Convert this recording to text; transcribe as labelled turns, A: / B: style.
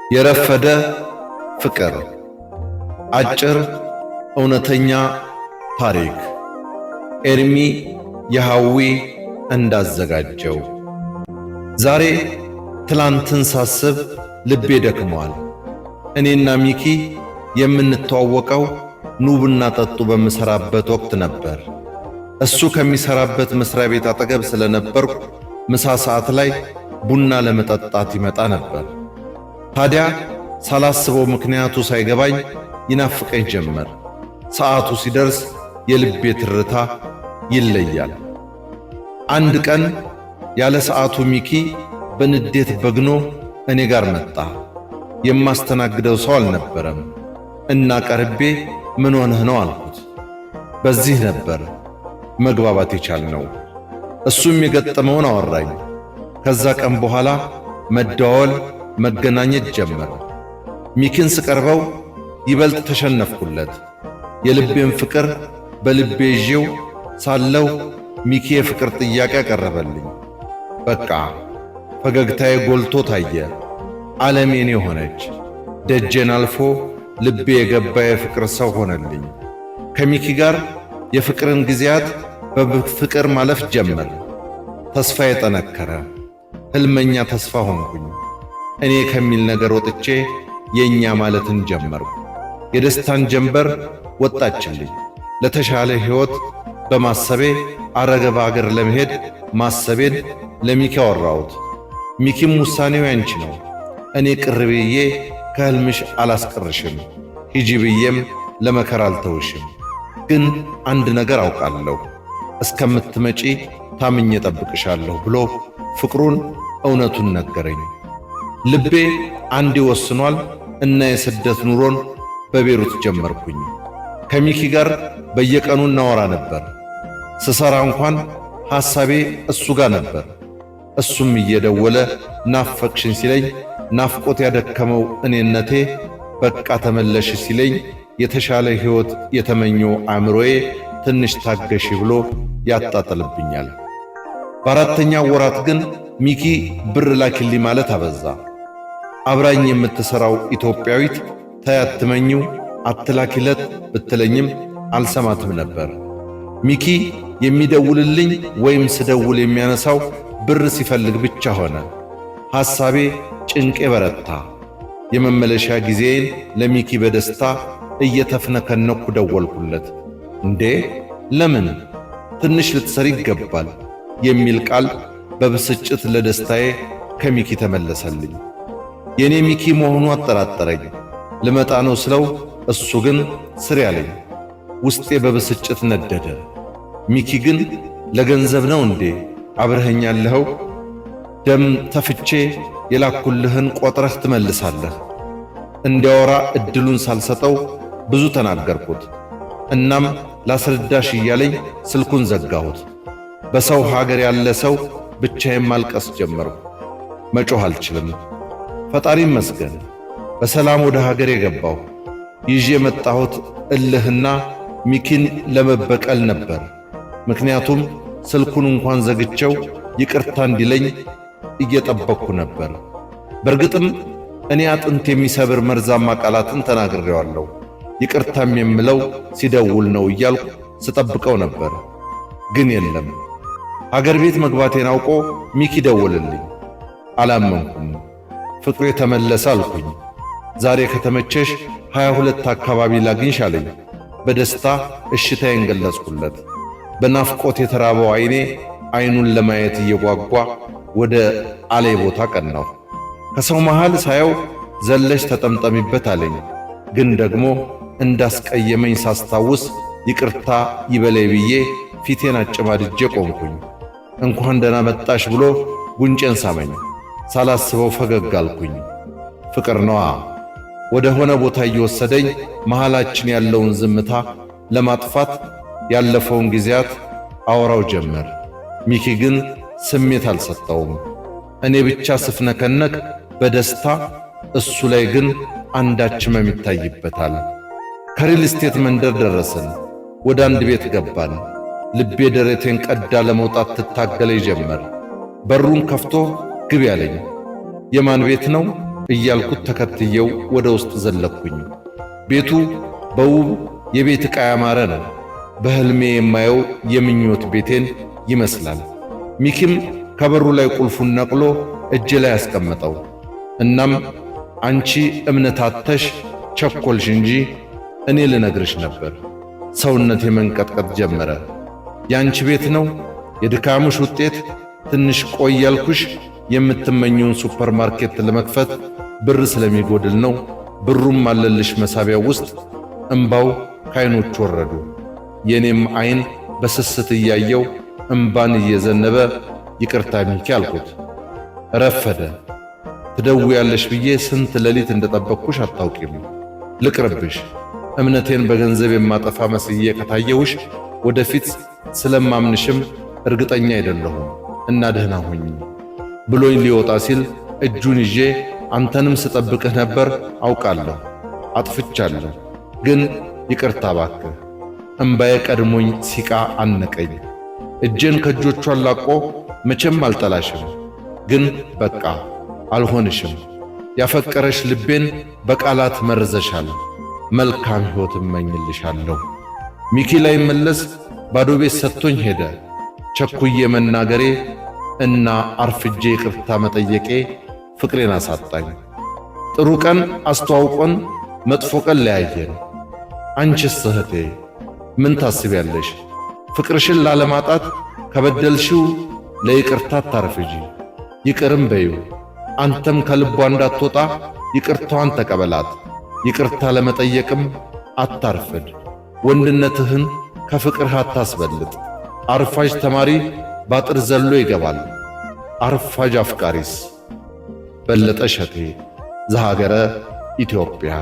A: የረፈደ ፍቅር አጭር እውነተኛ ታሪክ ኤርሚ የሃዊ እንዳዘጋጀው። ዛሬ ትላንትን ሳስብ ልቤ ደክሟል። እኔና ሚኪ የምንተዋወቀው ኑብና ጠጡ በምሰራበት ወቅት ነበር። እሱ ከሚሰራበት መስሪያ ቤት አጠገብ ስለነበርኩ ምሳ ሰዓት ላይ ቡና ለመጠጣት ይመጣ ነበር። ታዲያ ሳላስበው ምክንያቱ ሳይገባኝ ይናፍቀኝ ጀመር። ሰዓቱ ሲደርስ የልቤ ትርታ ይለያል። አንድ ቀን ያለ ሰዓቱ ሚኪ በንዴት በግኖ እኔ ጋር መጣ። የማስተናግደው ሰው አልነበረም እና ቀርቤ ምን ሆነህ ነው አልኩት። በዚህ ነበር መግባባት የቻልነው። እሱም የገጠመውን አወራኝ። ከዛ ቀን በኋላ መደዋወል መገናኘት ጀመረ። ሚኪን ስቀርበው ይበልጥ ተሸነፍኩለት። የልቤን ፍቅር በልቤ ይዤው ሳለው ሚኪ የፍቅር ጥያቄ አቀረበልኝ። በቃ ፈገግታዬ ጎልቶ ታየ። ዓለም የኔ ሆነች። ደጄን አልፎ ልቤ የገባ የፍቅር ሰው ሆነልኝ። ከሚኪ ጋር የፍቅርን ጊዜያት በፍቅር ማለፍ ጀመር። ተስፋ የጠነከረ ሕልመኛ ተስፋ ሆንኩኝ። እኔ ከሚል ነገር ወጥቼ የኛ ማለትን ጀመርኩ። የደስታን ጀንበር ወጣችልኝ። ለተሻለ ሕይወት በማሰቤ አረገባ አገር ለመሄድ ማሰቤን ለሚኪ አወራሁት። ሚኪም ውሳኔው ያንቺ ነው፣ እኔ ቅር ብዬ ከሕልምሽ አላስቀርሽም፣ ሂጂ ብዬም ለመከራ አልተውሽም። ግን አንድ ነገር አውቃለሁ፣ እስከምትመጪ ታምኜ ጠብቅሻለሁ ብሎ ፍቅሩን እውነቱን ነገረኝ። ልቤ አንዴ ወስኗል እና የስደት ኑሮን በቤሩት ጀመርኩኝ። ከሚኪ ጋር በየቀኑ እናወራ ነበር። ስሰራ እንኳን ሐሳቤ እሱ ጋር ነበር። እሱም እየደወለ ናፈቅሽን ሲለኝ ናፍቆት ያደከመው እኔነቴ በቃ ተመለሽ ሲለኝ የተሻለ ሕይወት የተመኘው አእምሮዬ ትንሽ ታገሺ ብሎ ያጣጥልብኛል። በአራተኛው ወራት ግን ሚኪ ብር ላኪልኝ ማለት አበዛ። አብራኝ የምትሰራው ኢትዮጵያዊት ታያትመኝው አትላኪለት ብትለኝም አልሰማትም ነበር። ሚኪ የሚደውልልኝ ወይም ስደውል የሚያነሳው ብር ሲፈልግ ብቻ ሆነ። ሐሳቤ ጭንቄ በረታ። የመመለሻ ጊዜዬን ለሚኪ በደስታ እየተፍነከነኩ ደወልኩለት። እንዴ ለምን ትንሽ ልትሰሪ ይገባል የሚል ቃል በብስጭት ለደስታዬ ከሚኪ ተመለሰልኝ። የኔ ሚኪ መሆኑ አጠራጠረኝ። ልመጣ ነው ስለው እሱ ግን ስሪ አለኝ። ውስጤ በብስጭት ነደደ። ሚኪ ግን ለገንዘብ ነው እንዴ አብረኸኝ ያለኸው? ደም ተፍቼ የላኩልህን ቆጥረህ ትመልሳለህ። እንዲያወራ እድሉን ሳልሰጠው ብዙ ተናገርኩት። እናም ላስረዳሽ እያለኝ ስልኩን ዘጋሁት። በሰው ሀገር ያለ ሰው ብቻዬን ማልቀስ ጀመርኩ። መጮህ አልችልም። ፈጣሪ ይመስገን በሰላም ወደ ሀገር የገባሁ። ይዤ የመጣሁት እልህና ሚኪን ለመበቀል ነበር። ምክንያቱም ስልኩን እንኳን ዘግቼው ይቅርታ እንዲለኝ እየጠበቅኩ ነበር። በእርግጥም እኔ አጥንት የሚሰብር መርዛማ ቃላትን ተናግሬዋለሁ። ይቅርታም የምለው ሲደውል ነው እያልኩ ስጠብቀው ነበር። ግን የለም። ሀገር ቤት መግባቴን አውቆ ሚኪ ደወልልኝ። አላመንኩም። ፍቅሬ ተመለሰ አልኩኝ። ዛሬ ከተመቸሽ 22 አካባቢ ላግኝሽ አለኝ። በደስታ እሽታዬን ገለጽኩለት። በናፍቆት የተራበው አይኑን ለማየት እየጓጓ ወደ አለይ ቦታ ቀናሁ። ከሰው መሃል ሳየው ዘለሽ ተጠምጠሚበት አለኝ። ግን ደግሞ እንዳስቀየመኝ ሳስታውስ ይቅርታ ይበለይ ብዬ ፊቴን አጨማድጄ ቆምኩኝ። እንኳን ደህና መጣሽ ብሎ ጉንጬን ሳመኝ። ሳላስበው ፈገግ አልኩኝ። ፍቅር ነዋ። ወደ ሆነ ቦታ እየወሰደኝ መሃላችን ያለውን ዝምታ ለማጥፋት ያለፈውን ጊዜያት አወራው ጀመር። ሚኪ ግን ስሜት አልሰጠውም። እኔ ብቻ ስፍነከነክ በደስታ እሱ ላይ ግን አንዳች ህመም ይታይበታል። ከሪል ስቴት መንደር ደረስን። ወደ አንድ ቤት ገባን። ልቤ ደረቴን ቀዳ ለመውጣት ትታገለኝ ጀመር። በሩን ከፍቶ ግቢ አለኝ። የማን ቤት ነው እያልኩት ተከትየው ወደ ውስጥ ዘለኩኝ። ቤቱ በውብ የቤት ዕቃ ያማረ ነው። በሕልሜ የማየው የምኞት ቤቴን ይመስላል። ሚኪም ከበሩ ላይ ቁልፉን ነቅሎ እጄ ላይ ያስቀመጠው። እናም አንቺ እምነት አጥተሽ ቸኮልሽ እንጂ እኔ ልነግርሽ ነበር። ሰውነቴ መንቀጥቀጥ ጀመረ። ያንቺ ቤት ነው የድካምሽ ውጤት። ትንሽ ቆይ ያልኩሽ የምትመኘውን ሱፐርማርኬት ለመክፈት ብር ስለሚጎድል ነው። ብሩም አለልሽ መሳቢያው ውስጥ። እምባው ከዓይኖቹ ወረዱ። የኔም ዓይን በስስት እያየው እምባን እየዘነበ ይቅርታ ሚኪ አልኩት። ረፈደ። ትደውያለሽ ብዬ ስንት ሌሊት እንደጠበቅኩሽ አታውቂም። ልቅርብሽ። እምነቴን በገንዘብ የማጠፋ መስዬ ከታየውሽ ወደፊት ስለማምንሽም እርግጠኛ አይደለሁም እና ደህና ሆኝ ብሎኝ ሊወጣ ሲል እጁን ይዤ አንተንም ስጠብቅህ ነበር አውቃለሁ፣ አጥፍቻለሁ፣ ግን ይቅርታ እባክህ። እምባዬ ቀድሞኝ ሲቃ አነቀኝ። እጄን ከእጆቿ አላቆ መቼም አልጠላሽም፣ ግን በቃ አልሆንሽም። ያፈቀረሽ ልቤን በቃላት መርዘሻል። መልካም ሕይወት እመኝልሻለሁ። ሚኪ ላይ መለስ ባዶ ቤት ሰጥቶኝ ሄደ። ቸኩዬ መናገሬ እና አርፍጄ ይቅርታ መጠየቄ ፍቅሬን አሳጣኝ። ጥሩ ቀን አስተዋውቆን መጥፎ ቀን ለያየን። አንቺስ እህቴ ምን ታስቢያለሽ? ፍቅርሽን ላለማጣት ከበደልሽው ለይቅርታ አታርፍጂ። ይቅርም በዩ። አንተም ከልቧ እንዳትወጣ ይቅርታዋን ተቀበላት። ይቅርታ ለመጠየቅም አታርፍድ። ወንድነትህን ከፍቅርህ አታስበልጥ። አርፋጅ ተማሪ ባጥር ዘሎ ይገባል። አርፋጅ አፍቃሪስ። በለጠ ሸቴ ዘሀገረ ኢትዮጵያ